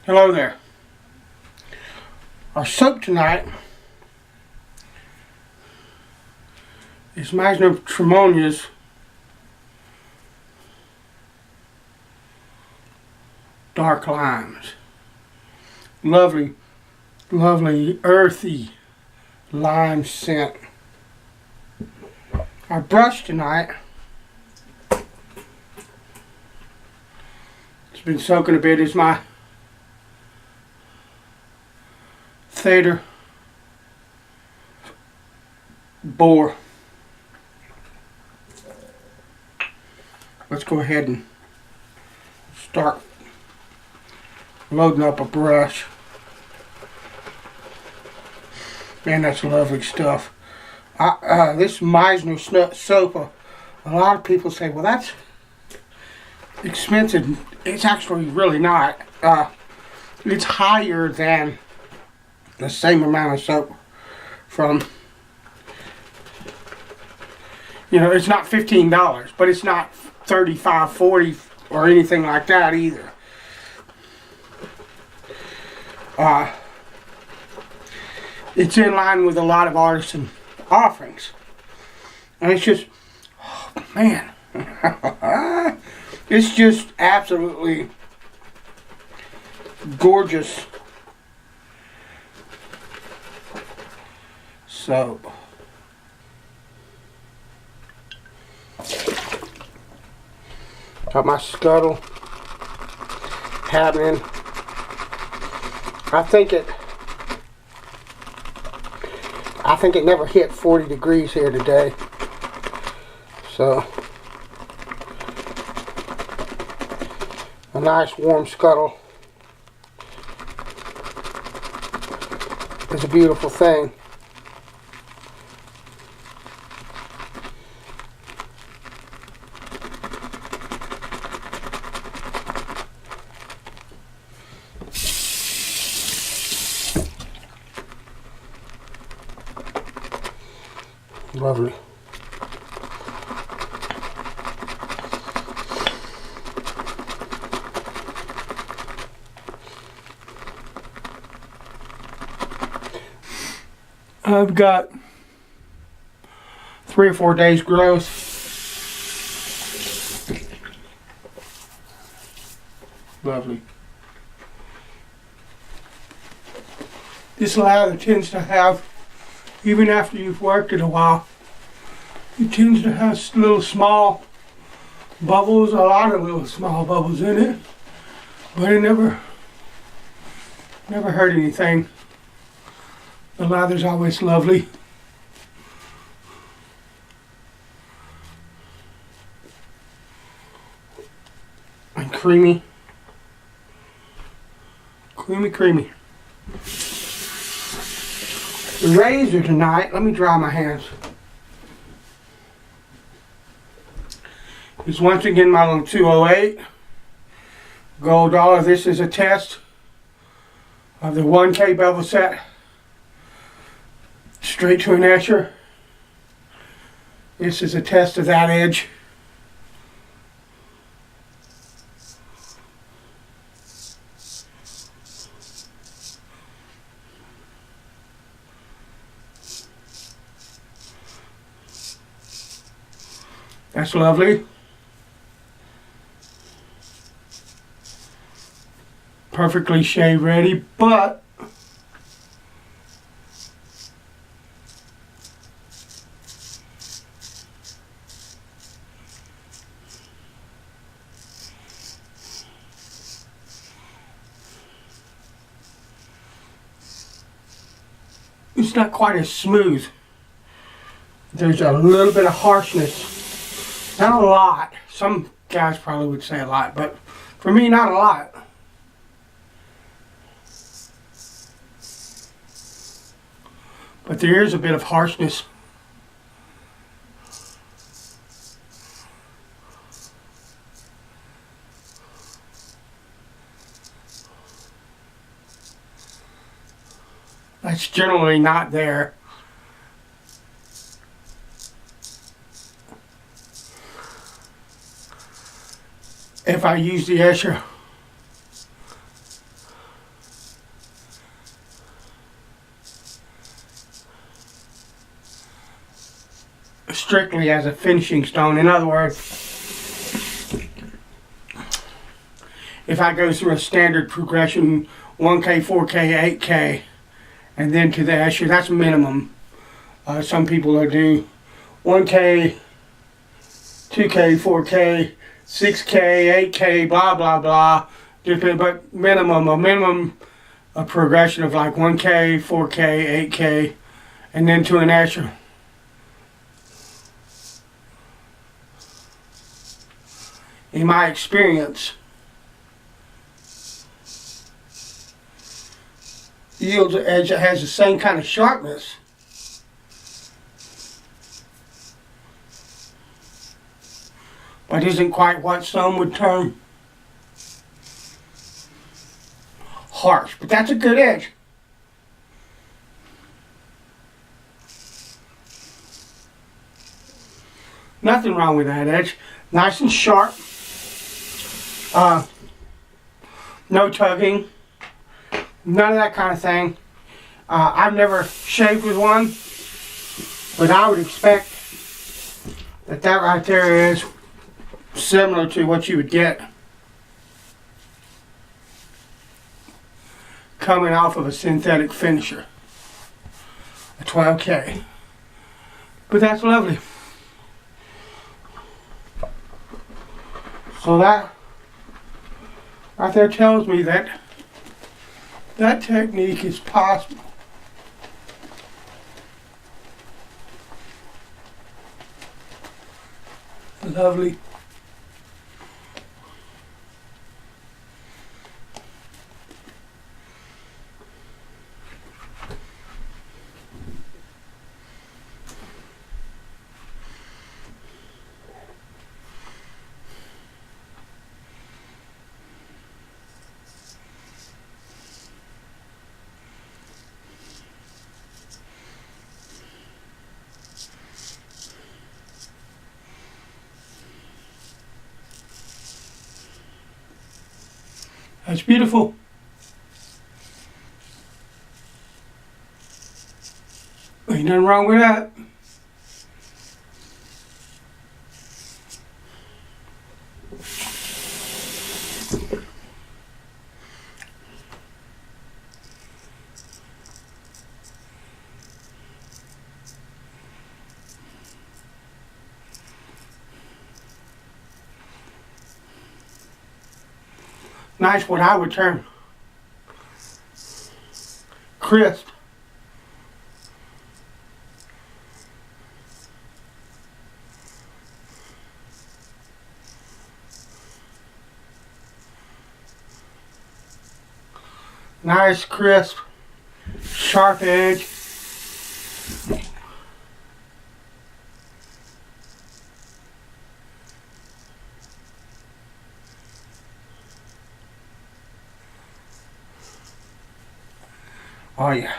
Hello there. Our soap tonight is Meisner Tremonia's Dark Limes. Lovely, lovely, earthy lime scent. Our brush tonight has been soaking a bit is my Theta Boar. Let's go ahead and start loading up a brush. Man, that's lovely stuff. This Meisner soap, a lot of people say, well, that's expensive. It's actually really not. It's higher than the same amount of soap from, it's not $15, but it's not $35, $40 or anything like that either. It's in line with a lot of artisan offerings. And it's just, oh, man, it's just absolutely gorgeous soap. Got my scuttle happening. I think it never hit 40 degrees here today. So a nice warm scuttle is a beautiful thing. Lovely. I've got 3 or 4 days growth. Lovely. This lather tends to have, even after you've worked it a while, it tends to have little small bubbles, a lot of little small bubbles in it, but it never hurt anything. The lather's always lovely. And creamy. Creamy. The razor tonight, let me dry my hands. Is once again my little 208 gold dollar. This is a test of the 1K bevel set straight to an Escher. This is a test of that edge. That's lovely. Perfectly shave ready, but it's not quite as smooth. There's a little bit of harshness. Not a lot. Some guys probably would say a lot, but for me, not a lot. But there is a bit of harshness. That's generally not there. If I use the Escher strictly as a finishing stone. In other words, if I go through a standard progression, 1K, 4K, 8K, and then to the Escher, that's minimum. Some people will do 1K, 2K, 4K, 6K, 8K, blah, blah, blah. But a minimum progression of like 1K, 4K, 8K, and then to an Escher. In my experience, yields an edge that has the same kind of sharpness, but isn't quite what some would term harsh. But that's a good edge. Nothing wrong with that edge. Nice and sharp. No tugging. None of that kind of thing. I've never shaved with one, but I would expect that that right there is similar to what you would get coming off of a synthetic finisher, a 12K. But that's lovely. So that right there tells me that that technique is possible. Lovely. That's beautiful. Ain't nothing wrong with that. Nice, what I would term crisp. Nice, crisp, sharp edge. Oh yeah.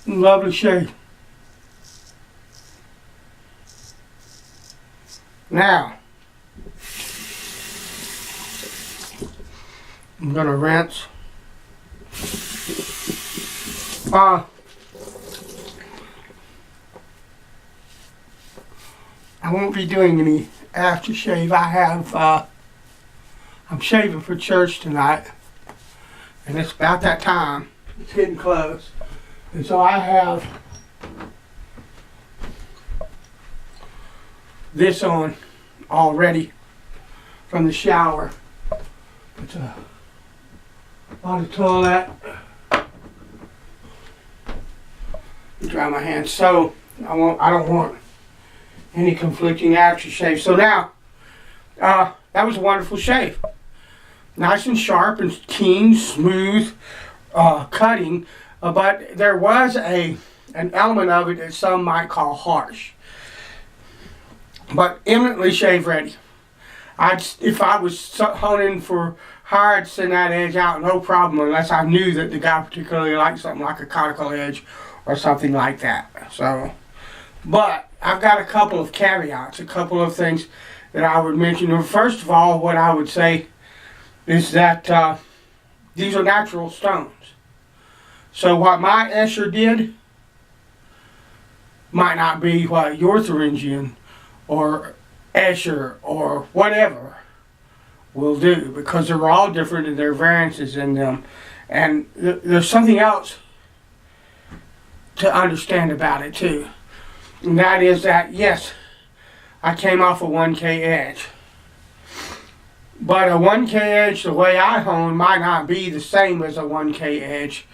Lovely shave. Now, I'm gonna rinse. I won't be doing any aftershave. I'm shaving for church tonight, and it's about that time. It's getting close. And so I have this on already from the shower. It's on the toilet. Dry my hands. So I don't want any conflicting aftershave. So now, that was a wonderful shave. Nice and sharp and keen, smooth cutting. But there was an element of it that some might call harsh. But eminently shave ready. If I was hunting for hire, I'd send that edge out, no problem, unless I knew that the guy particularly liked something like a conical edge or something like that. So But I've got a couple of caveats, a couple of things that I would mention. First of all, what I would say is that these are natural stones. So what my Escher did might not be what your Thuringian or Escher or whatever will do, because they're all different and there are variances in them. And there's something else to understand about it too. And that is that, yes, I came off a 1K edge. But a 1K edge, the way I hone, might not be the same as a 1K edge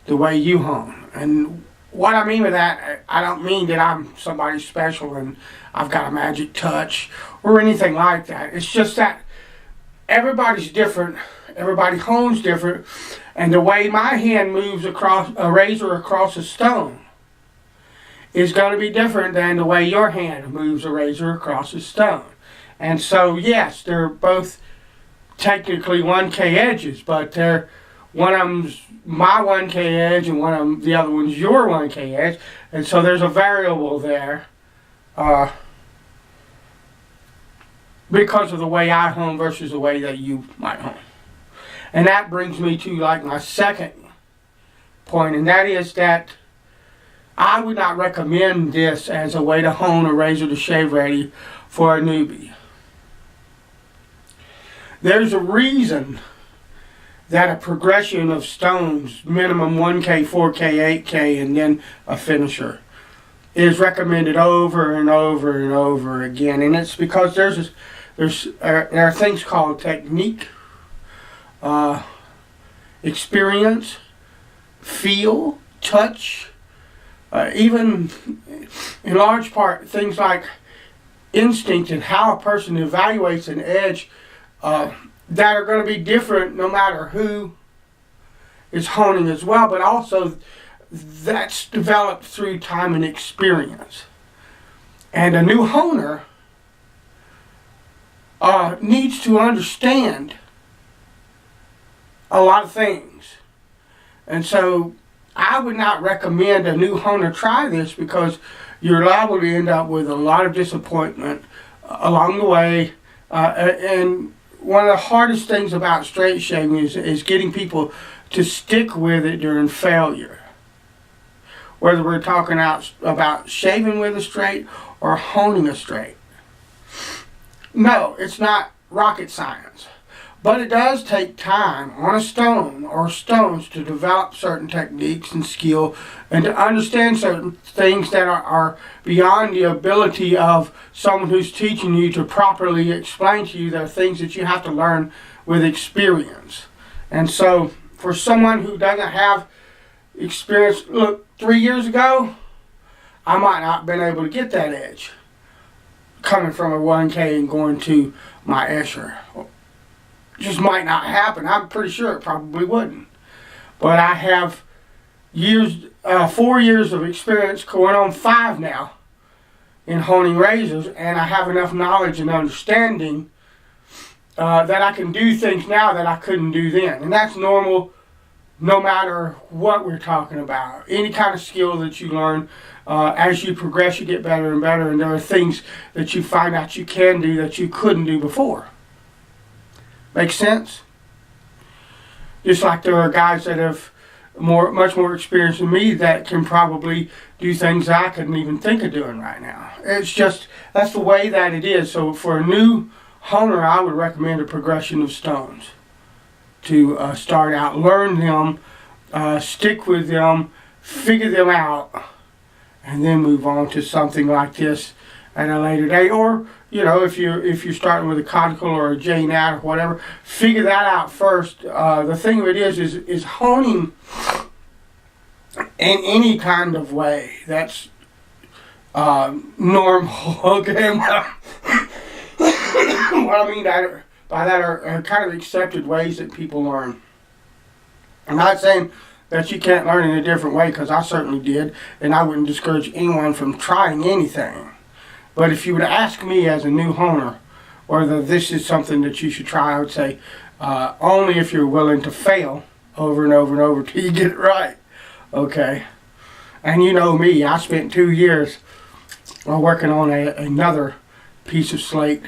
the way you hone. And what I mean by that, I don't mean that I'm somebody special and I've got a magic touch or anything like that. It's just that everybody's different, everybody hones different, and the way my hand moves across a razor across a stone is going to be different than the way your hand moves a razor across a stone. And so, yes, they're both technically 1K edges, but one of them's my 1K edge and the other one's your 1K edge, and so there's a variable there because of the way I hone versus the way that you might hone. And that brings me to like my second point, and that is that I would not recommend this as a way to hone a razor to shave ready for a newbie. There's a reason that a progression of stones, minimum 1K, 4K, 8K, and then a finisher, is recommended over and over and over again. And it's because there are things called technique, experience, feel, touch, even in large part things like instinct and how a person evaluates an edge that are going to be different no matter who is honing as well, but also that's developed through time and experience. And a new honer needs to understand a lot of things. And so I would not recommend a new honer try this, because you're liable to end up with a lot of disappointment along the way. And one of the hardest things about straight shaving is getting people to stick with it during failure. Whether we're talking about shaving with a straight or honing a straight. No, it's not rocket science. But it does take time on a stone or stones to develop certain techniques and skill and to understand certain things that are beyond the ability of someone who's teaching you to properly explain to you. There are things that you have to learn with experience. And so for someone who doesn't have experience, look, 3 years ago, I might not have been able to get that edge coming from a 1K and going to my Escher. Just might not happen. I'm pretty sure it probably wouldn't. But I have 4 years of experience, going on 5 now, in honing razors, and I have enough knowledge and understanding that I can do things now that I couldn't do then. And that's normal no matter what we're talking about. Any kind of skill that you learn, as you progress, you get better and better, and there are things that you find out you can do that you couldn't do before. Make sense? Just like there are guys that have much more experience than me that can probably do things I couldn't even think of doing right now. It's just, that's the way that it is. So for a new honer, I would recommend a progression of stones. To start out, learn them, stick with them, figure them out, and then move on to something like this at a later date. Or, you know, if you're starting with a conical or a J-nat or whatever, figure that out first. The thing of it is honing in any kind of way that's normal. Okay, what I mean by that are kind of accepted ways that people learn. I'm not saying that you can't learn in a different way, because I certainly did, and I wouldn't discourage anyone from trying anything. But if you would ask me as a new honer whether this is something that you should try, I would say only if you're willing to fail over and over and over till you get it right. Okay? And you know me, I spent 2 years working on another piece of slate,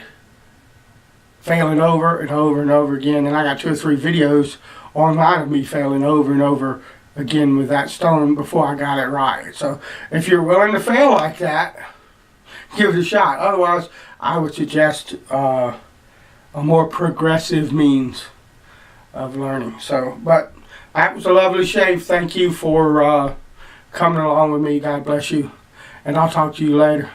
failing over and over and over again. And I got 2 or 3 videos online of me failing over and over again with that stone before I got it right. So if you're willing to fail like that, give it a shot. Otherwise, I would suggest a more progressive means of learning. So, but that was a lovely shave. Thank you for coming along with me. God bless you. And I'll talk to you later.